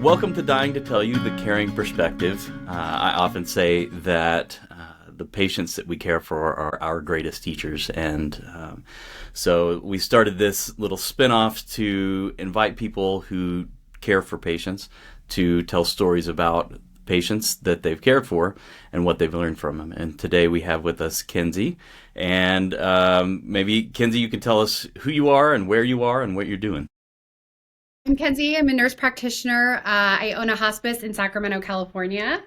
Welcome to Dying to Tell You, the Caring Perspective. I often say that the patients that we care for are our greatest teachers. And so we started this little spin-off to invite people who care for patients to tell stories about patients that they've cared for and what they've learned from them. And today we have with us Kenzi. And maybe, Kenzi, you can tell us who you are and where you are and what you're doing. I'm Kenzi. I'm a nurse practitioner. I own a hospice in Sacramento, California.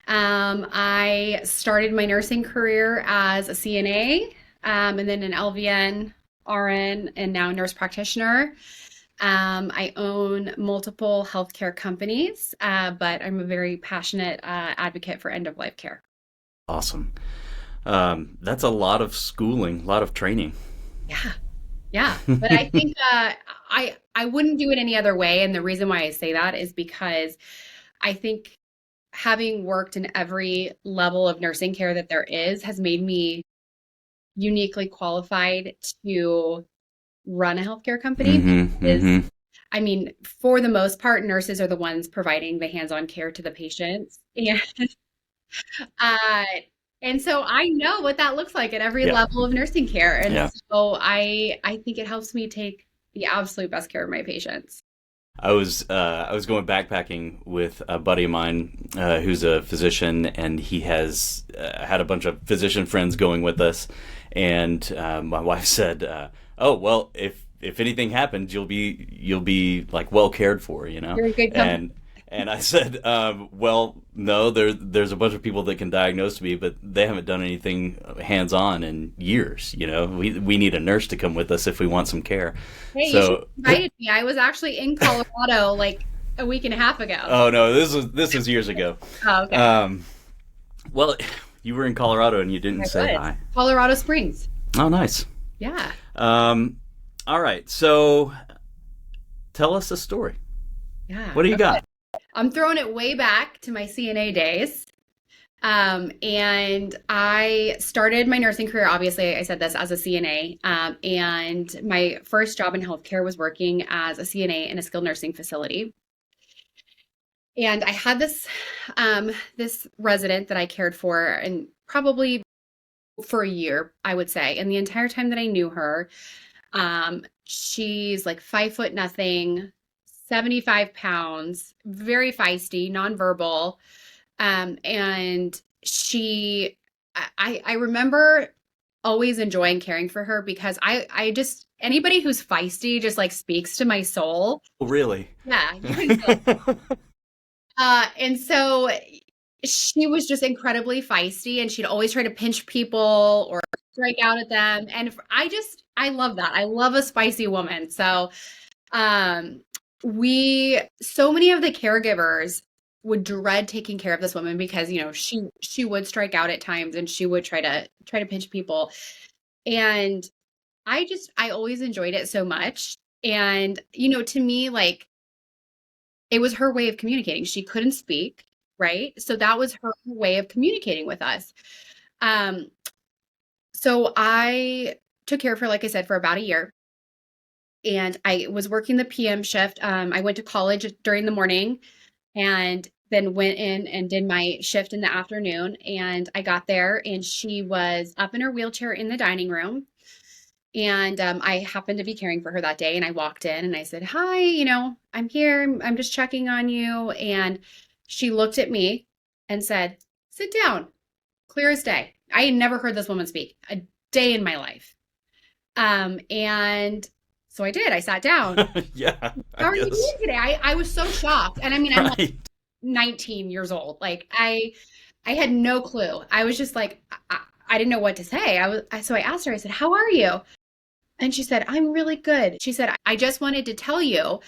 I started my nursing career as a CNA, and then an LVN, RN, and now nurse practitioner. I own multiple healthcare companies, but I'm a very passionate advocate for end-of-life care. Awesome. That's a lot of schooling, a lot of training. Yeah. Yeah, but I think I wouldn't do it any other way. And the reason why I say that is because I think having worked in every level of nursing care that there is has made me uniquely qualified to run a healthcare company. Mm-hmm, Is mm-hmm. I mean, for the most part, nurses are the ones providing the hands-on care to the patients. Uh, and so I know what that looks like at every Yeah, level of nursing care. And yeah. so I think it helps me take the absolute best care of my patients. I was going backpacking with a buddy of mine who's a physician, and he has had a bunch of physician friends going with us. And my wife said, "Oh well, if anything happens, you'll be like well cared for, you know." You're in good company. And I said, "Well, no, there's a bunch of people that can diagnose me, but they haven't done anything hands on in years. You know, we need a nurse to come with us if we want some care." Hey, you should So. have invited me. I was actually in Colorado like a week and a half ago. Oh no, this was years ago. Oh, okay. Um, well, you were in Colorado and you didn't I say was. hi. Colorado Springs. Oh, nice. Yeah. Um, all right, so tell us a story. Yeah. What do you Okay. got? I'm throwing it way back to my CNA days. And I started my nursing career, obviously, I said this as a CNA. And my first job in healthcare was working as a CNA in a skilled nursing facility. And I had this resident that I cared for, and probably for a year, I would say. And the entire time that I knew her, she's like 5 foot nothing, 75 pounds, very feisty, nonverbal. And I remember always enjoying caring for her because I just, anybody who's feisty just like speaks to my soul. Oh, really? Yeah, you can feel it. And so she was just incredibly feisty, and she'd always try to pinch people or strike out at them. And I love that. I love a spicy woman. So, um, so many of the caregivers would dread taking care of this woman because, she would strike out at times, and she would try to pinch people. And I always enjoyed it so much. And, to me, like, it was her way of communicating. She couldn't speak, right? So that was her way of communicating with us. Um, so I took care of her, like I said, for about a year. And I was working the PM shift. I went to college during the morning and then went in and did my shift in the afternoon. And I got there and she was up in her wheelchair in the dining room. And I happened to be caring for her that day. And I walked in and I said, "Hi, I'm here. I'm just checking on you." And she looked at me and said, "Sit down." Clear as day. I had never heard this woman speak a day in my life. And so I did. I sat down. Yeah, I "How are you guess. doing today?" I was so shocked. And I mean, I'm like Right. 19 years old. Like I had no clue. I was just like, I didn't know what to say. So I asked her, I said, "How are you?" And she said, "I'm really good." She said, "I just wanted to tell you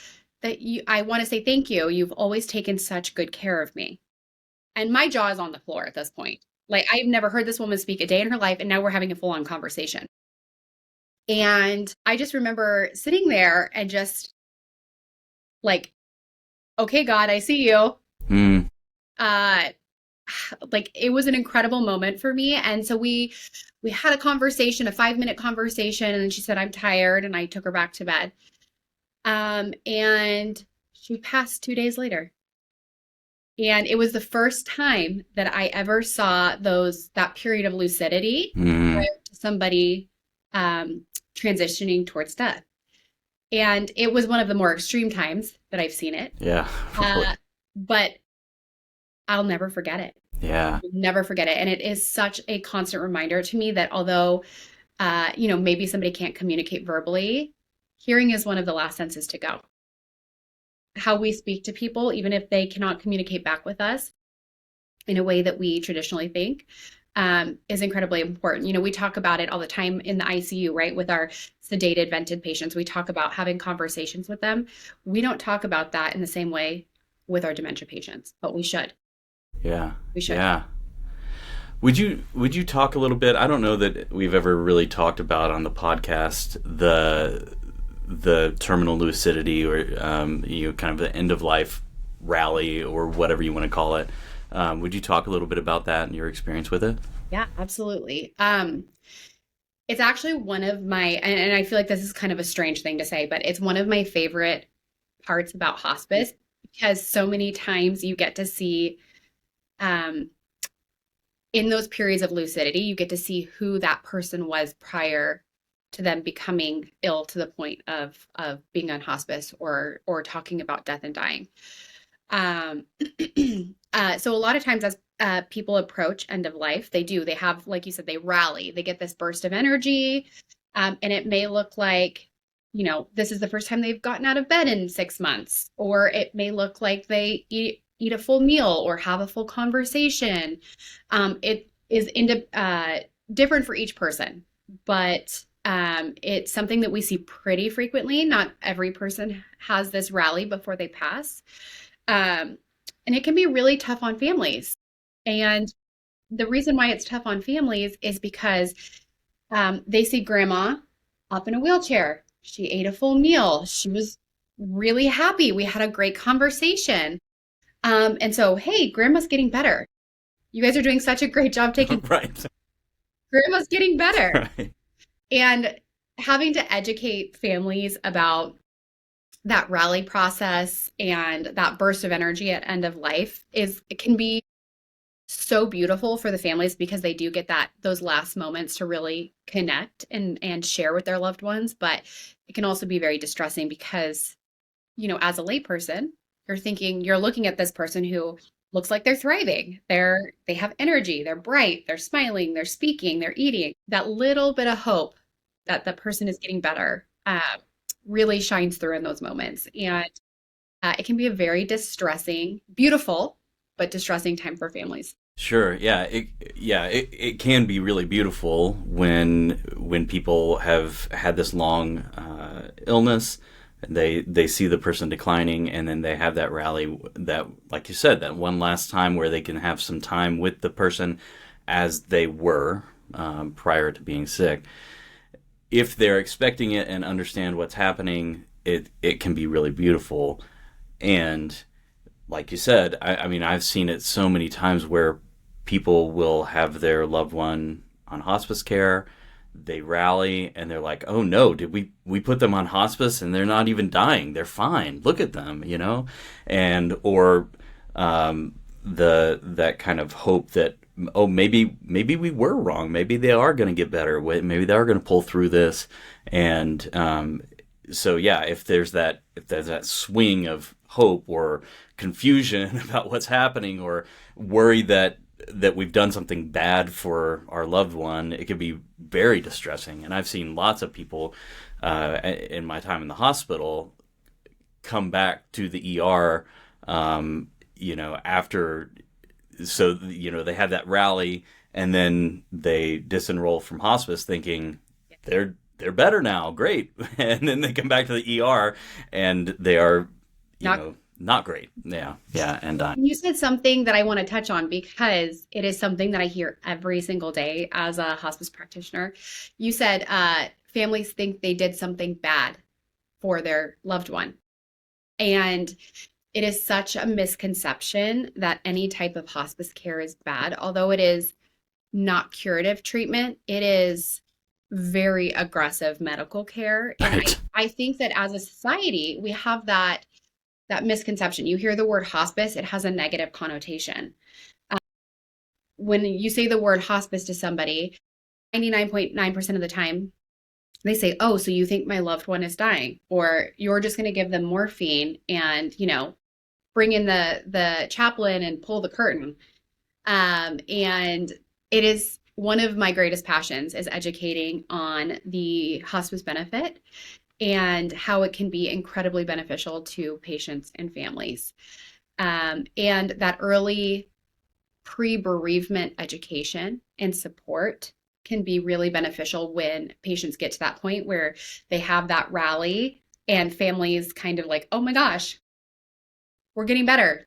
that I want to say thank you. You've always taken such good care of me." And my jaw is on the floor at this point. Like, I've never heard this woman speak a day in her life, and now we're having a full-on conversation. And I just remember sitting there and just like, "Okay, God, I see you." Mm. Uh, like, it was an incredible moment for me. And so we had a conversation, a 5-minute conversation, and then she said, "I'm tired," and I took her back to bed. And she passed 2 days later. And it was the first time that I ever saw that period of lucidity Mm. prior to somebody transitioning towards death. And it was one of the more extreme times that I've seen it. Yeah, really. But I'll never forget it. Yeah. Never forget it. And it is such a constant reminder to me that although, maybe somebody can't communicate verbally, hearing is one of the last senses to go. How we speak to people, even if they cannot communicate back with us in a way that we traditionally think, is incredibly important. We talk about it all the time in the ICU, right? With our sedated, vented patients, we talk about having conversations with them. We don't talk about that in the same way with our dementia patients, but we should. Yeah. We should. Yeah. Would you talk a little bit? I don't know that we've ever really talked about on the podcast the terminal lucidity, or kind of the end of life rally, or whatever you want to call it. Would you talk a little bit about that and your experience with it? Yeah, absolutely. It's actually one of my, and I feel like this is kind of a strange thing to say, but it's one of my favorite parts about hospice, because so many times you get to see, um, in those periods of lucidity, you get to see who that person was prior to them becoming ill to the point of being on hospice or talking about death and dying. Um, so a lot of times as people approach end of life, they have, like you said, they rally, they get this burst of energy. And it may look like, this is the first time they've gotten out of bed in 6 months, or it may look like they eat a full meal or have a full conversation. It is different for each person, but it's something that we see pretty frequently. Not every person has this rally before they pass. And it can be really tough on families. And the reason why it's tough on families is because they see grandma up in a wheelchair. She ate a full meal. She was really happy. We had a great conversation. And so, hey, grandma's getting better. You guys are doing such a great job taking Right. grandma's getting better. Right. And having to educate families about that rally process and that burst of energy at end of life it can be so beautiful for the families, because they do get those last moments to really connect and share with their loved ones. But it can also be very distressing because, as a layperson, you're looking at this person who looks like they're thriving. They have energy, they're bright, they're smiling, they're speaking, they're eating. That little bit of hope that the person is getting better really shines through in those moments. And it can be a very distressing, beautiful, but distressing time for families. Sure. Yeah. It can be really beautiful when people have had this long illness. They see the person declining, and then they have that rally, that, like you said, that one last time where they can have some time with the person as they were prior to being sick. If they're expecting it and understand what's happening, it can be really beautiful. And like you said, I mean, I've seen it so many times where people will have their loved one on hospice care. They rally and they're like, "Oh no, did we put them on hospice and they're not even dying? They're fine. Look at them," and or that kind of hope that, oh, maybe we were wrong. Maybe they are going to get better. Maybe they are going to pull through this. And so yeah, if there's that swing of hope or confusion about what's happening, or worry that we've done something bad for our loved one, it could be very distressing. And I've seen lots of people in my time in the hospital come back to the ER, after, so, they have that rally, and then they disenroll from hospice thinking they're better now, great. And then they come back to the ER and they are, not great. Yeah. And you said something that I want to touch on, because it is something that I hear every single day as a hospice practitioner. You said families think they did something bad for their loved one. And it is such a misconception that any type of hospice care is bad. Although it is not curative treatment, it is very aggressive medical care. And right. I think that as a society, we have that that misconception. You hear the word hospice, it has a negative connotation. When you say the word hospice to somebody, 99.9% of the time, they say, oh, so you think my loved one is dying, or you're just going to give them morphine and, bring in the chaplain and pull the curtain. And it is one of my greatest passions is educating on the hospice benefit and how it can be incredibly beneficial to patients and families. And that early pre-bereavement education and support can be really beneficial when patients get to that point where they have that rally and families kind of like, oh my gosh, we're getting better.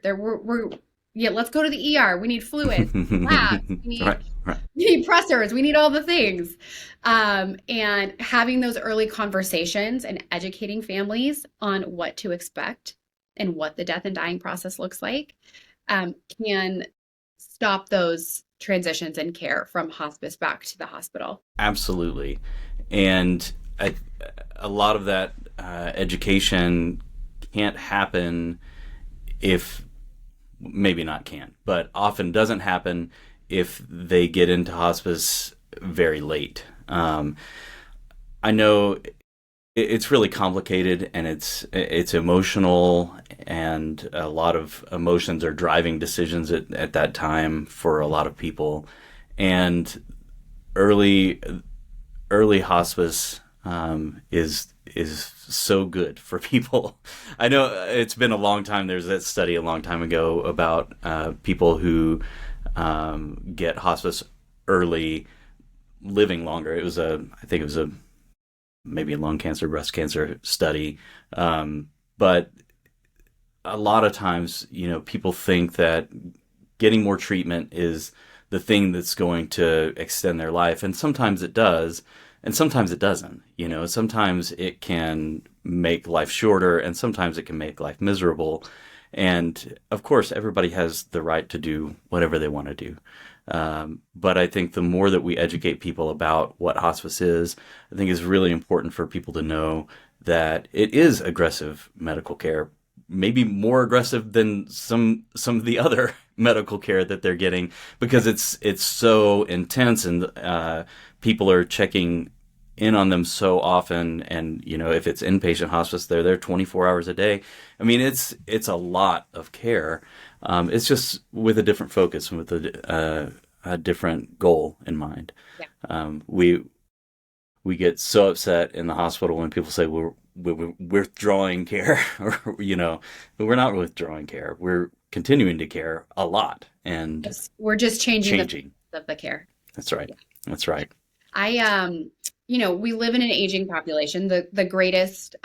Yeah, let's go to the ER. We need fluids, labs, Right. we need pressers, we need all the things. And having those early conversations and educating families on what to expect and what the death and dying process looks like can stop those transitions in care from hospice back to the hospital. Absolutely. And a lot of that education can't happen if, maybe not can't, but often doesn't happen if they get into hospice very late. I know it's really complicated and it's emotional, and a lot of emotions are driving decisions at that time for a lot of people. And early hospice is so good for people. I know it's been a long time. There's that study a long time ago about people who get hospice early living longer. I think it was maybe a lung cancer, breast cancer study. But a lot of times, people think that getting more treatment is the thing that's going to extend their life. And sometimes it does. And sometimes it doesn't. Sometimes it can make life shorter, and sometimes it can make life miserable. And of course, everybody has the right to do whatever they want to do. But I think the more that we educate people about what hospice is, I think it's really important for people to know that it is aggressive medical care, maybe more aggressive than some of the other medical care that they're getting, because it's so intense, and people are checking in on them so often. And if it's inpatient hospice, they're there 24 hours a day. I mean, it's a lot of care. It's just with a different focus and with a different goal in mind. Yeah. We get so upset in the hospital when people say we're withdrawing care, or but we're not withdrawing care. We're continuing to care a lot, and we're just changing the care. That's right. Yeah. That's right. We live in an aging population. The greatest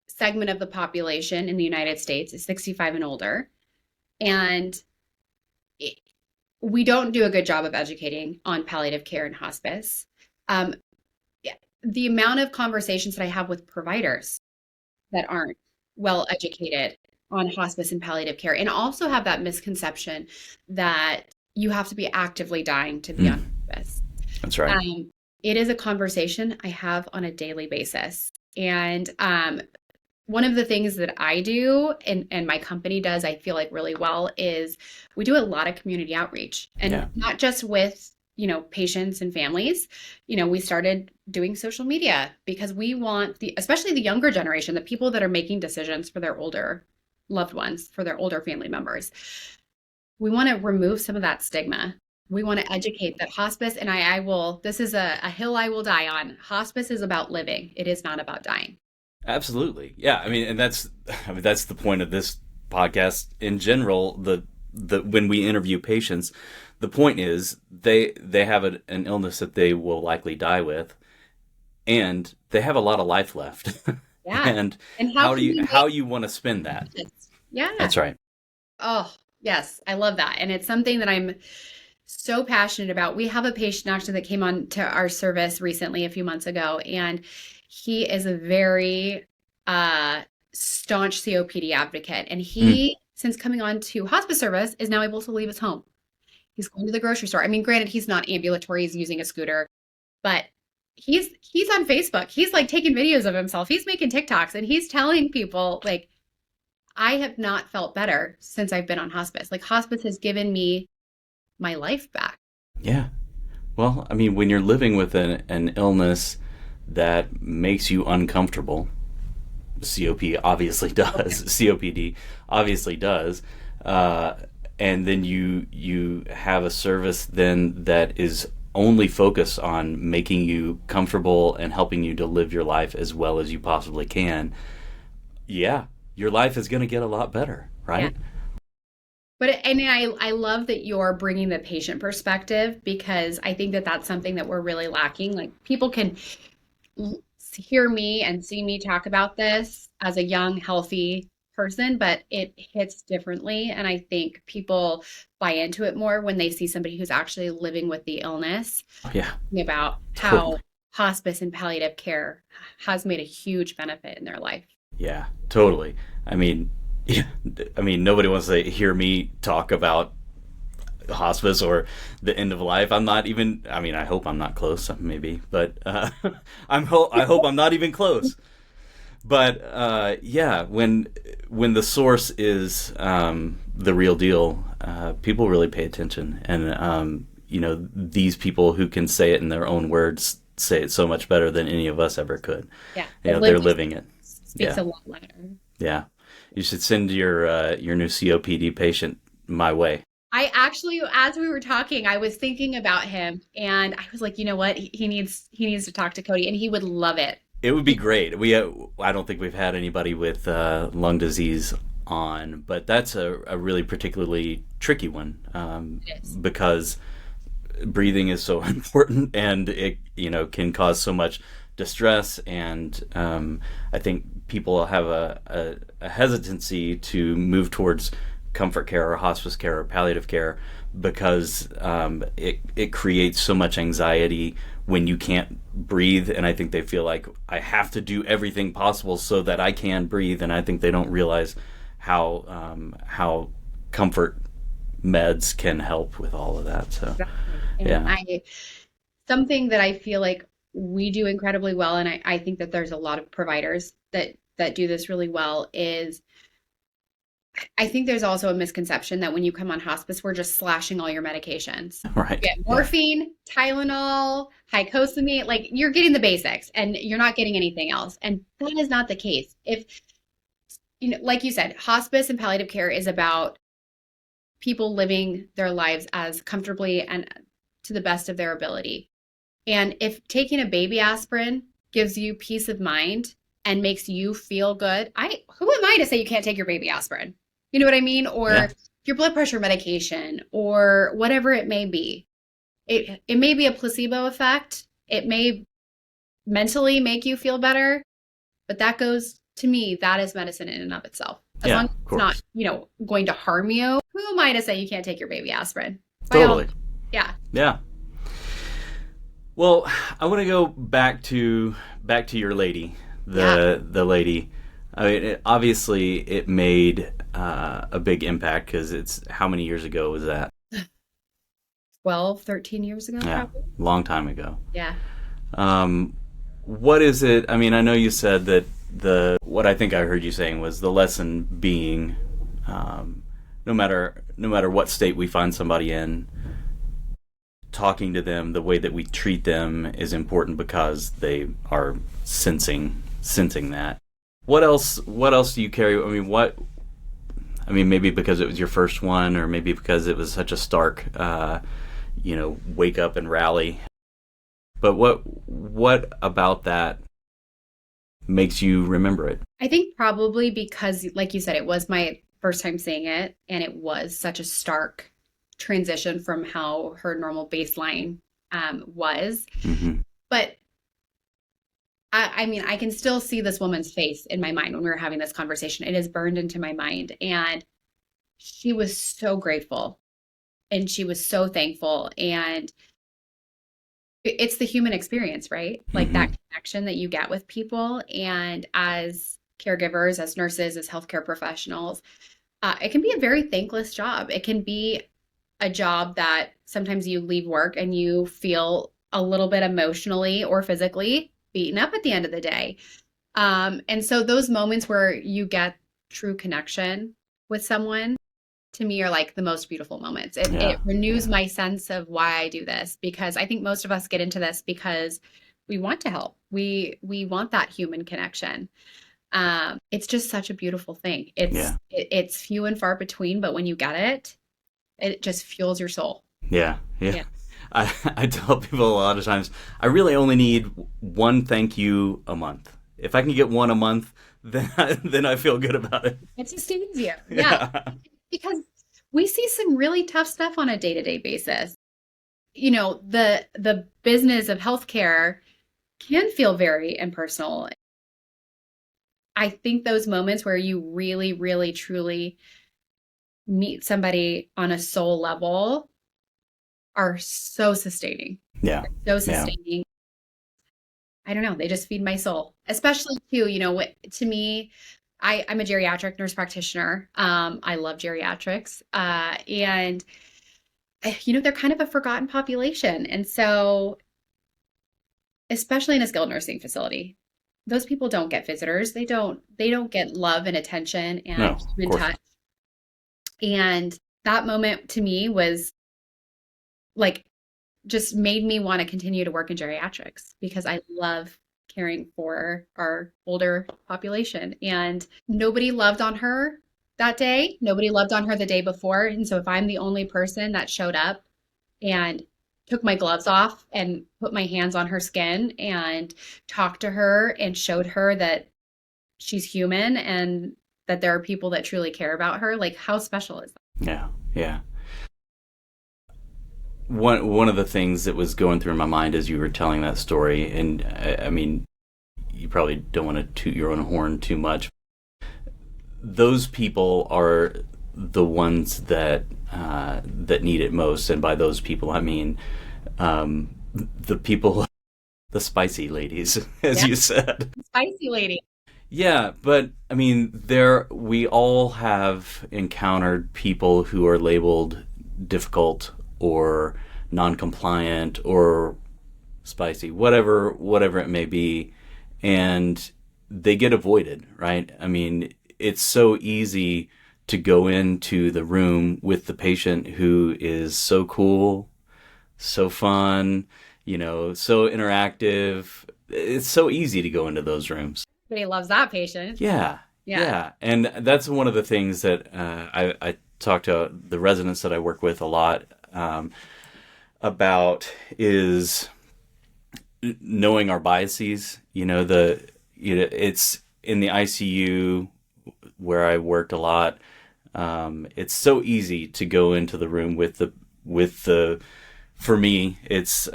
segment of the population in the United States is 65 and older. And we don't do a good job of educating on palliative care and hospice. The amount of conversations that I have with providers that aren't well educated on hospice and palliative care, and also have that misconception that you have to be actively dying to be on hospice. That's right. It is a conversation I have on a daily basis. And one of the things that I do and my company does, I feel like really well, is we do a lot of community outreach, and not just with, patients and families. We started doing social media because we want especially the younger generation, the people that are making decisions for their older loved ones, for their older family members. We want to remove some of that stigma. We want to educate that hospice, and this is a hill I will die on. Hospice is about living. It is not about dying. Absolutely. Yeah. And that's the point of this podcast in general. When we interview patients, the point is they have an illness that they will likely die with, and they have a lot of life left. Yeah. and how you want to spend that? Yeah. That's right. Oh, yes. I love that. And it's something that I'm so passionate about. We have a patient actually that came on to our service recently, a few months ago, and he is a very staunch COPD advocate. And he, since coming on to hospice service, is now able to leave his home. He's going to the grocery store. I mean, granted, he's not ambulatory, he's using a scooter, but he's on Facebook. He's like taking videos of himself. He's making TikToks, and he's telling people like, I have not felt better since I've been on hospice. Like hospice has given me my life back. Yeah. Well, I mean, when you're living with an illness that makes you uncomfortable, COPD obviously does, and then you have a service then that is only focused on making you comfortable and helping you to live your life as well as you possibly can. Yeah, your life is going to get a lot better, right? Yeah. But and I love that you're bringing the patient perspective because I think that that's something that we're really lacking. Like people can hear me and see me talk about this as a young, healthy person, but it hits differently. And I think people buy into it more when they see somebody who's actually living with the illness. Yeah, About how totally. hospice and palliative care has made a huge benefit in their life. Yeah, totally. I mean, yeah, I mean, nobody wants to hear me talk about hospice or the end of life. I'm not even. I mean, I hope I'm not close, maybe, but I hope I'm not even close. But yeah, when the source is the real deal, people really pay attention, and these people who can say it in their own words say it so much better than any of us ever could. Yeah, They're living it. Speaks Yeah. a lot louder. Yeah, you should send your new COPD patient my way. I actually, as we were talking, I was thinking about him, and I was like, you know what? He needs to talk to Cody, and he would love it. It would be great. I don't think we've had anybody with lung disease on, but that's a really particularly tricky one It is. because breathing is so important, and it can cause so much distress, and I think people have a hesitancy to move towards comfort care or hospice care or palliative care because it creates so much anxiety when you can't breathe, and I think they feel like I have to do everything possible so that I can breathe, and I think they don't realize how comfort meds can help with all of that. So Exactly. And yeah, something that I feel like we do incredibly well, and I think that there's a lot of providers that do this really well, is I think there's also a misconception that when you come on hospice, we're just slashing all your medications. right. You get Yeah, morphine, Tylenol, hycosamine, like you're getting the basics and you're not getting anything else. And that is not the case. If, like you said, hospice and palliative care is about people living their lives as comfortably and to the best of their ability. And if taking a baby aspirin gives you peace of mind and makes you feel good, who am I to say you can't take your baby aspirin? You know what I mean? Or yeah, your blood pressure medication or whatever it may be. It may be a placebo effect. It may mentally make you feel better, but that goes to me, that is medicine in and of itself. As yeah, long as of it's not, course, going to harm you. Who am I to say you can't take your baby aspirin? By all, totally. yeah. Yeah. Well, I want to go back to your lady, Yeah. the lady. I mean, obviously, it made a big impact because it's how many years ago was that? 12, 13 years ago, Yeah, probably. long time ago. Yeah. What is it? I mean, I know you said that what I think I heard you saying was the lesson being, no matter what state we find somebody in, talking to them, the way that we treat them is important because they are sensing that. What else do you carry? Maybe because it was your first one, or maybe because it was such a stark, wake up and rally. But what about that makes you remember it? I think probably because, like you said, it was my first time seeing it, and it was such a stark transition from how her normal baseline was. Hmm. But I mean, I can still see this woman's face in my mind when we were having this conversation. It is burned into my mind. And she was so grateful and she was so thankful. And it's the human experience, right? Like Hmm. that connection that you get with people. And as caregivers, as nurses, as healthcare professionals, it can be a very thankless job. It can be a job that sometimes you leave work and you feel a little bit emotionally or physically beaten up at the end of the day. And so those moments where you get true connection with someone, to me, are like the most beautiful moments. It Yeah. renews Yeah. my sense of why I do this, because I think most of us get into this because we want to help. We want that human connection. It's just such a beautiful thing. Yeah. It's few and far between, but when you get it, it just fuels your soul. Yeah. Yeah. Yeah. I tell people a lot of times, I really only need one thank you a month. If I can get one a month, then I feel good about it. It sustains you. Yeah. Yeah. Because we see some really tough stuff on a day-to-day basis. You know, the business of healthcare can feel very impersonal. I think those moments where you really, really, truly meet somebody on a soul level are so sustaining. Yeah. So Yeah. sustaining. I don't know. They just feed my soul, especially too, to me, I'm a geriatric nurse practitioner. I love geriatrics. And they're kind of a forgotten population. And so, especially in a skilled nursing facility, those people don't get visitors. They don't get love and attention No, and of human course. touch. And that moment to me was like just made me want to continue to work in geriatrics because I love caring for our older population. And nobody loved on her that day. Nobody loved on her the day before. And so if I'm the only person that showed up and took my gloves off and put my hands on her skin and talked to her and showed her that she's human and that there are people that truly care about her, like how special is that? Yeah. Yeah. One of the things that was going through my mind as you were telling that story, and I mean, you probably don't want to toot your own horn too much. Those people are the ones that need it most, and by those people, I mean the people, the spicy ladies, as Yeah, you said. spicy lady. Yeah, but I mean, we all have encountered people who are labeled difficult or non-compliant or spicy, whatever it may be, and they get avoided, right? I mean, it's so easy to go into the room with the patient who is so cool, so fun, so interactive. It's so easy to go into those rooms. Everybody loves that patient. Yeah, Yeah. yeah, and that's one of the things that I talk to the residents that I work with a lot about is knowing our biases. It's in the ICU where I worked a lot. It's so easy to go into the room with the for me, it's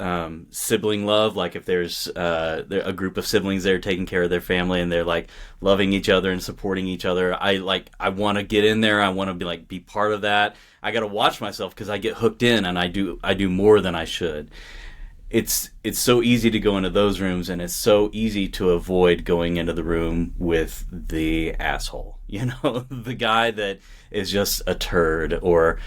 sibling love. Like if there's a group of siblings there taking care of their family and they're like loving each other and supporting each other. I want to get in there. I want to be part of that. I got to watch myself because I get hooked in and I do more than I should. It's so easy to go into those rooms and it's so easy to avoid going into the room with the asshole. The guy that is just a turd or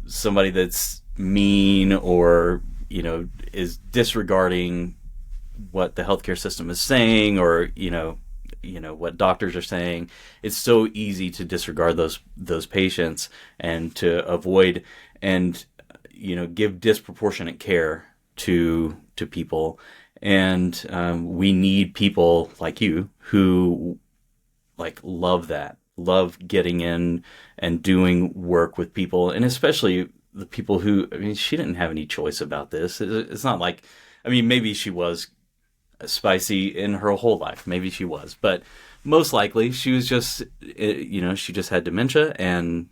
somebody that's mean or is disregarding what the healthcare system is saying or what doctors are saying. It's so easy to disregard those patients and to avoid and give disproportionate care to people. And we need people like you who love getting in and doing work with people, and especially the people who, I mean, she didn't have any choice about this. It's not like, I mean, maybe she was spicy in her whole life. Maybe she was, but most likely she was just, she just had dementia and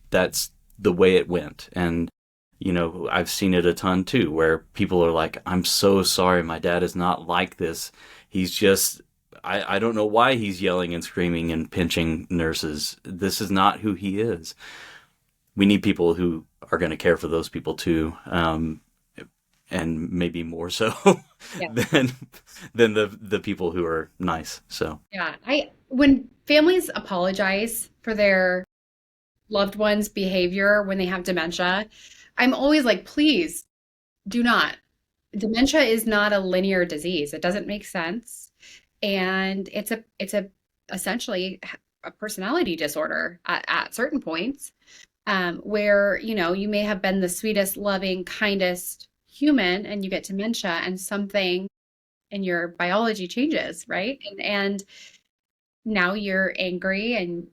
that's the way it went. And, I've seen it a ton too, where people are like, I'm so sorry. My dad is not like this. He's just, I don't know why he's yelling and screaming and pinching nurses. This is not who he is. We need people who are going to care for those people too, and maybe more so Yeah. than the people who are nice. So Yeah. When families apologize for their loved one's behavior when they have dementia, I'm always like, please do not. Dementia is not a linear disease. It doesn't make sense. And it's a essentially a personality disorder at certain points, where, you may have been the sweetest, loving, kindest human and you get dementia and something in your biology changes, right? And now you're angry and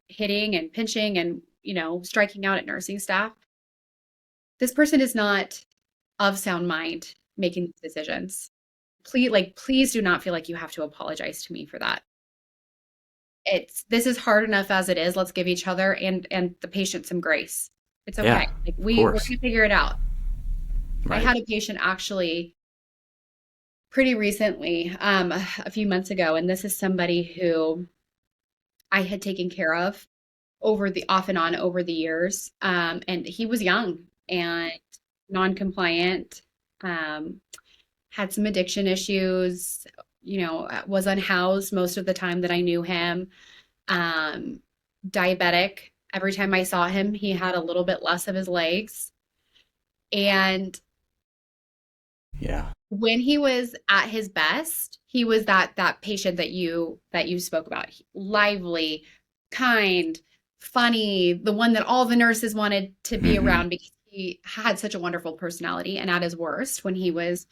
hitting and pinching and, striking out at nursing staff. This person is not of sound mind making these decisions. Please do not feel like you have to apologize to me for that. This is hard enough as it is. Let's give each other and the patient some grace. It's okay. Yeah, we're going to figure it out. Right. I had a patient actually pretty recently, a few months ago, and this is somebody who I had taken care of off and on over the years. And he was young and non-compliant, had some addiction issues, was unhoused most of the time that I knew him, diabetic. Every time I saw him, he had a little bit less of his legs. And yeah, when he was at his best, he was that patient that you spoke about. Lively, kind, funny, the one that all the nurses wanted to be around because he had such a wonderful personality. And at his worst, when he was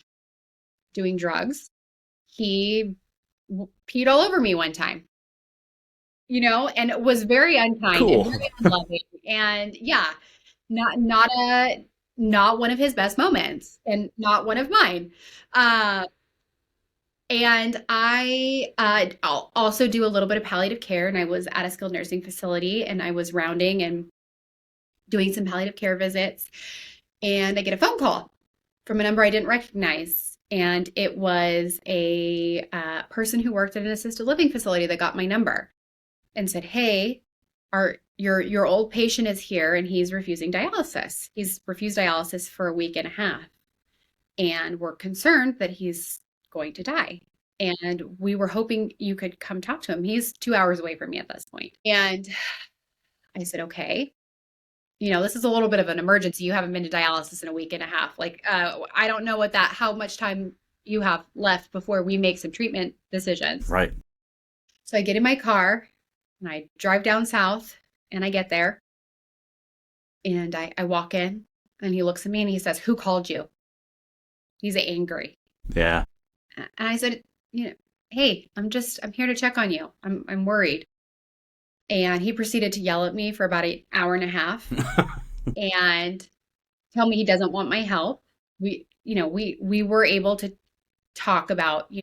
doing drugs, he peed all over me one time, and it was very unkind cool. and very unloving. And yeah, not one of his best moments and not one of mine. And I also do a little bit of palliative care, and I was at a skilled nursing facility and I was rounding and doing some palliative care visits, and I get a phone call from a number I didn't recognize. And it was a person who worked at an assisted living facility that got my number and said, "Hey, your old patient is here and he's refusing dialysis. He's refused dialysis for a week and a half. And we're concerned that he's going to die. And we were hoping you could come talk to him. He's 2 hours away from me at this point." And I said, "Okay. This is a little bit of an emergency. You haven't been to dialysis in a week and a half. I don't know how much time you have left before we make some treatment decisions." Right. So I get in my car and I drive down south and I get there and I walk in and he looks at me and he says, "Who called you?" He's angry. Yeah. And I said, "Hey, I'm here to check on you. I'm worried." And he proceeded to yell at me for about an hour and a half and tell me he doesn't want my help. We were able to talk about,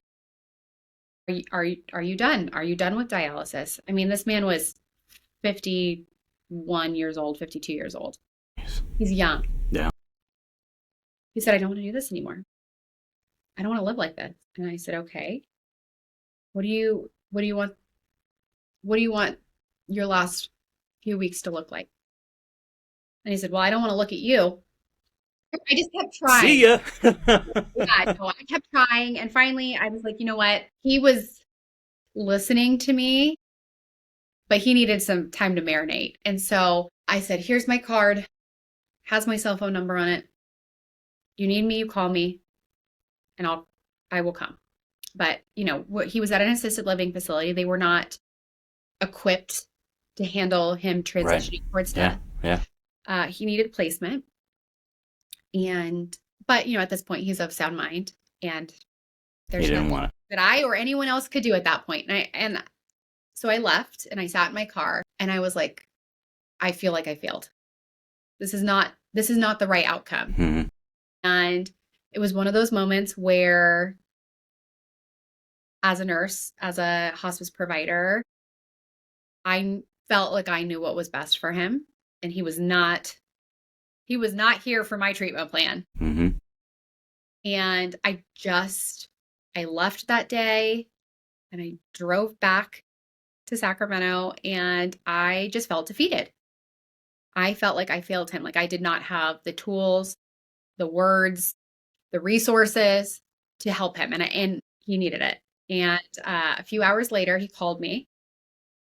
are you done? Are you done with dialysis? I mean, this man was 51 years old, 52 years old. He's young. Yeah. He said, "I don't want to do this anymore. I don't want to live like this." And I said, "Okay. What do you want? What do you want your last few weeks to look like?" And he said, "Well, I don't want to look at you." I just kept trying. See ya. Yeah, no, I kept trying. And finally I was like, you know what? He was listening to me, but he needed some time to marinate. And so I said, "Here's my card. Has my cell phone number on it. You need me, you call me, and I will come." But, he was at an assisted living facility. They were not equipped to handle him transitioning towards death. Yeah. He needed placement. But at this point he's of sound mind and there's nothing that I or anyone else could do at that point. And so I left and I sat in my car and I was like, I feel like I failed. This is not the right outcome. Mm-hmm. And it was one of those moments where, as a nurse, as a hospice provider, I felt like I knew what was best for him, and he was not here for my treatment plan. Mm-hmm. And I left that day and I drove back to Sacramento and I just felt defeated. I felt like I failed him. Like I did not have the tools, the words, the resources to help him. And he needed it. And a few hours later, he called me.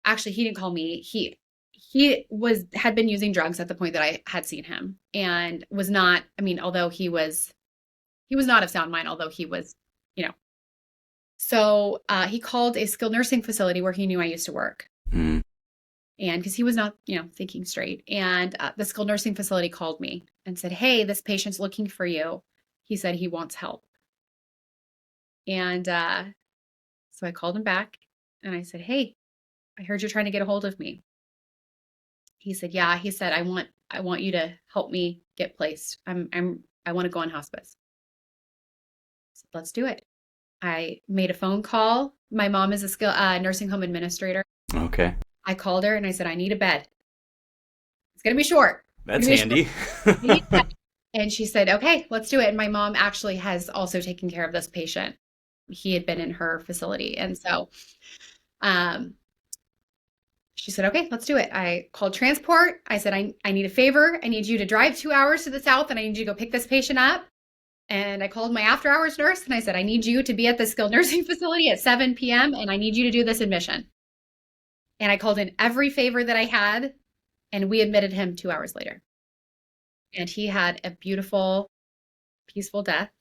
Actually, he didn't call me. He had been using drugs at the point that I had seen him and was not, although he was not of sound mind, although he was, So he called a skilled nursing facility where he knew I used to work. Mm. And because he was not, thinking straight. And the skilled nursing facility called me and said, hey, this patient's looking for you. He said he wants help. And so I called him back and I said, hey, I heard you're trying to get a hold of me. He said, yeah. He said, I want you to help me get placed. I want to go on hospice. I said, let's do it. I made a phone call. My mom is a nursing home administrator. Okay. I called her and I said, I need a bed. It's going to be short. That's handy. And she said, okay, let's do it. And my mom actually has also taken care of this patient. He had been in her facility. And so she said, okay, let's do it. I called transport. I said, I need a favor. I need you to drive 2 hours to the south and I need you to go pick this patient up. And I called my after hours nurse and I said, I need you to be at the skilled nursing facility at 7 p.m. and I need you to do this admission. And I called in every favor that I had and we admitted him 2 hours later. And he had a beautiful, peaceful death.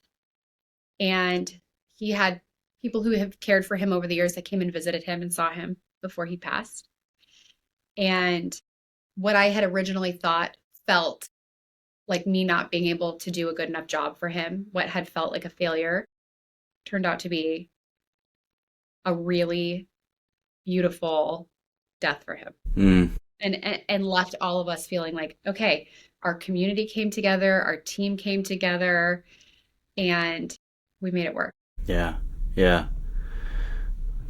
And he had people who have cared for him over the years that came and visited him and saw him before he passed. And what I had originally thought felt like me not being able to do a good enough job for him, what had felt like a failure, turned out to be a really beautiful death for him. Mm. And left all of us feeling like, okay, our community came together, our team came together, and we made it work. Yeah. Yeah.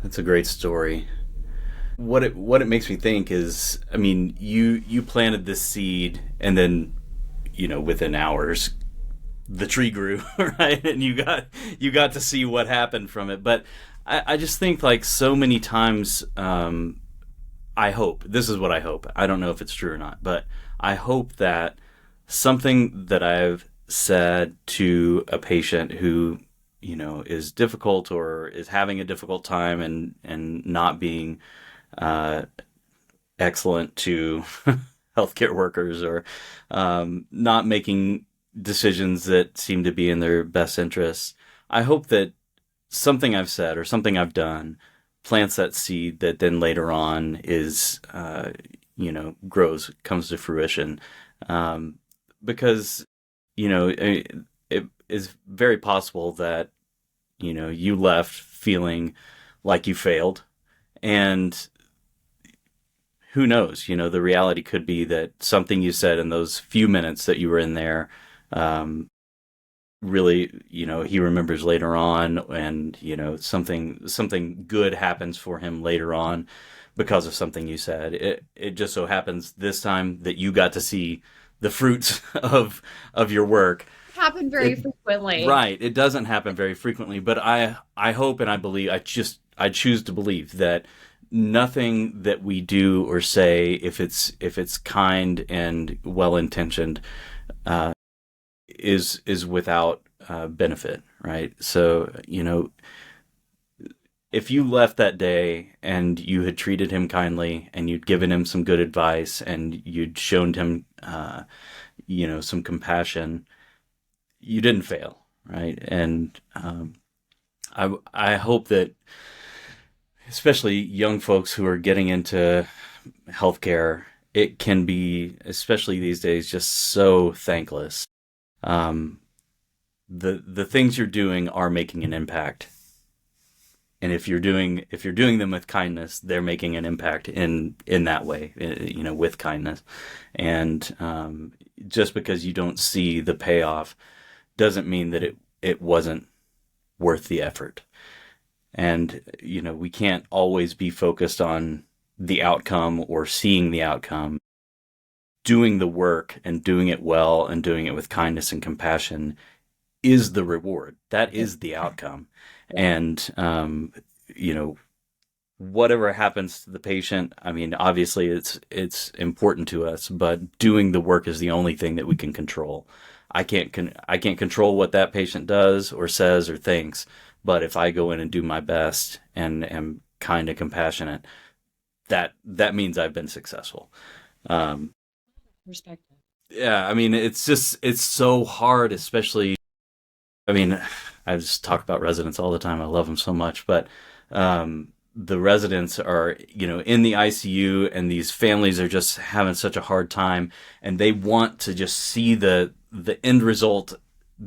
That's a great story. What it makes me think is, I mean, you planted this seed and then, within hours the tree grew, right? And you got to see what happened from it. But I just think, like, so many times, I hope, this is what I hope. I don't know if it's true or not, but I hope that something that I've said to a patient who, is difficult or is having a difficult time and not being excellent to healthcare workers or not making decisions that seem to be in their best interests. I hope that something I've said or something I've done plants that seed that then later on is, grows, comes to fruition. Because, it is very possible that, you left feeling like you failed. And who knows, the reality could be that something you said in those few minutes that you were in there, really, he remembers later on and, something good happens for him later on because of something you said. It just so happens this time that you got to see the fruits of your work. Happen very frequently. Right. It doesn't happen very frequently, but I hope and I believe, I choose to believe that nothing that we do or say, if it's kind and well-intentioned, is without benefit, right? So, if you left that day and you had treated him kindly and you'd given him some good advice and you'd shown him, some compassion, you didn't fail, right? And I hope that, especially young folks who are getting into healthcare, it can be, especially these days, just so thankless. The things you're doing are making an impact, and if you're doing them with kindness, they're making an impact in that way, with kindness. And just because you don't see the payoff doesn't mean that it wasn't worth the effort. And, we can't always be focused on the outcome or seeing the outcome. Doing the work and doing it well and doing it with kindness and compassion is the reward. That is the outcome. And, whatever happens to the patient, I mean, obviously it's important to us, but doing the work is the only thing that we can control. I can't control what that patient does or says or thinks, but if I go in and do my best and am kind and compassionate, that means I've been successful. Perspective. Yeah, I mean, it's so hard, especially, I mean, I just talk about residents all the time. I love them so much, but the residents are, in the ICU, and these families are just having such a hard time, and they want to just see the end result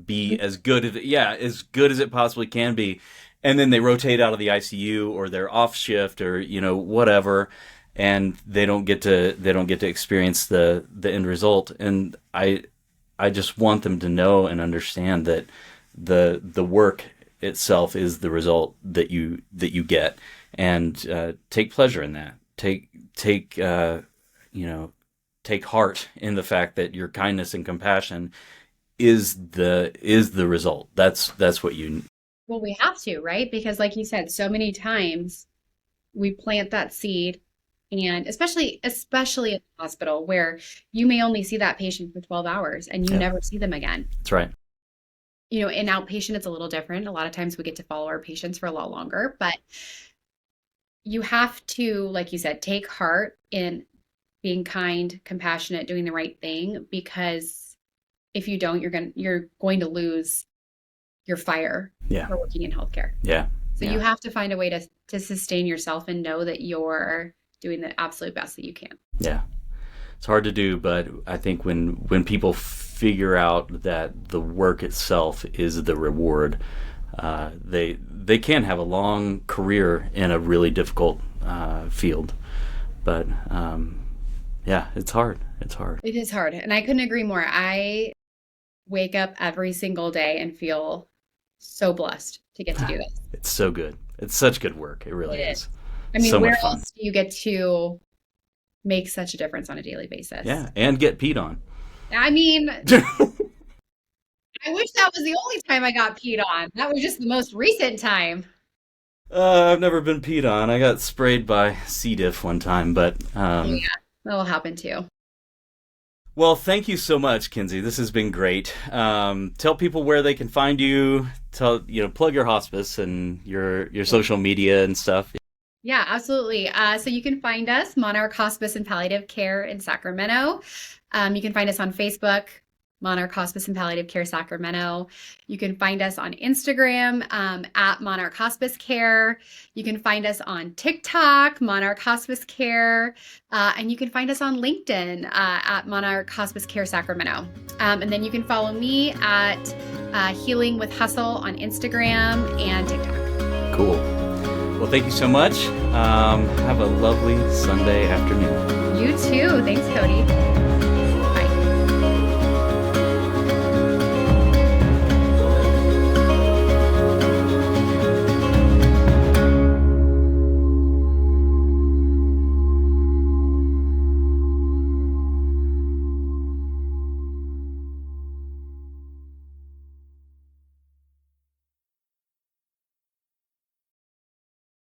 be as good as it possibly can be. And then they rotate out of the ICU, or they're off shift, or whatever, and they don't get to experience the end result. And I just want them to know and understand that the work itself is the result that you get, and take pleasure in that. Take heart in the fact that your kindness and compassion is the result. That's what you. Well, we have to, right? Because like you said, so many times we plant that seed, and especially in the hospital, where you may only see that patient for 12 hours and you never see them again. That's right. In outpatient, it's a little different. A lot of times we get to follow our patients for a lot longer, but you have to, like you said, take heart in being kind, compassionate, doing the right thing, because if you don't, you're going to lose your fire for working in healthcare. Yeah. So you have to find a way to sustain yourself and know that you're doing the absolute best that you can. Yeah. It's hard to do, but I think when people figure out that the work itself is the reward, they can have a long career in a really difficult field. But it's hard. It's hard. It is hard, and I couldn't agree more. I wake up every single day and feel so blessed to get to do this. It's so good. It's such good work. It really is. I mean, so where else do you get to make such a difference on a daily basis? Yeah, and get peed on. I mean, I wish that was the only time I got peed on. That was just the most recent time. I've never been peed on. I got sprayed by C. diff one time, but that will happen too. Well, thank you so much, Kenzi. This has been great. Tell people where they can find you. Plug your hospice and your social media and stuff. Yeah, absolutely. So you can find us, Monarch Hospice and Palliative Care in Sacramento. You can find us on Facebook, Monarch Hospice and Palliative Care Sacramento. You can find us on Instagram at Monarch Hospice Care. You can find us on TikTok, Monarch Hospice Care. And you can find us on LinkedIn at Monarch Hospice Care Sacramento. And then you can follow me at Healing with Hustle on Instagram and TikTok. Cool. Well, thank you so much. Have a lovely Sunday afternoon. You too. Thanks, Cody.